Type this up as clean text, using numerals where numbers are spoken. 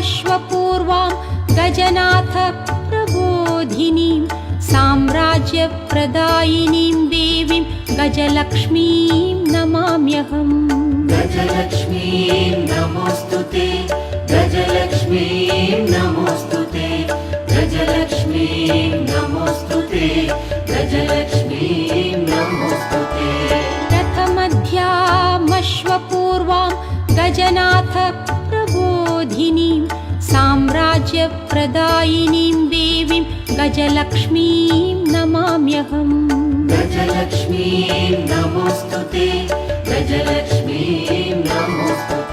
मध्यमामश्वपूर्वां गजनाथ प्रबोधिनीं साम्राज्यप्रदायिनीं देवीं गजलक्ष्मीं नमाम्यहम्। गजलक्ष्मीं नमोऽस्तुते, गजलक्ष्मीं नमोऽस्तुते, गजलक्ष्मीं नमोऽस्तुते, गजलक्ष्मीं नमोऽस्तुते। रथमध्यामश्वपूर्वां गजनाथ प्रबोधिनीं साम्राज्यप्रदायिनीं देवीं गजलक्ष्मीं नमाम्यहम्। गजलक्ष्मीं नमोऽस्तुते, गजलक्ष्मीं नमोऽस्तुते।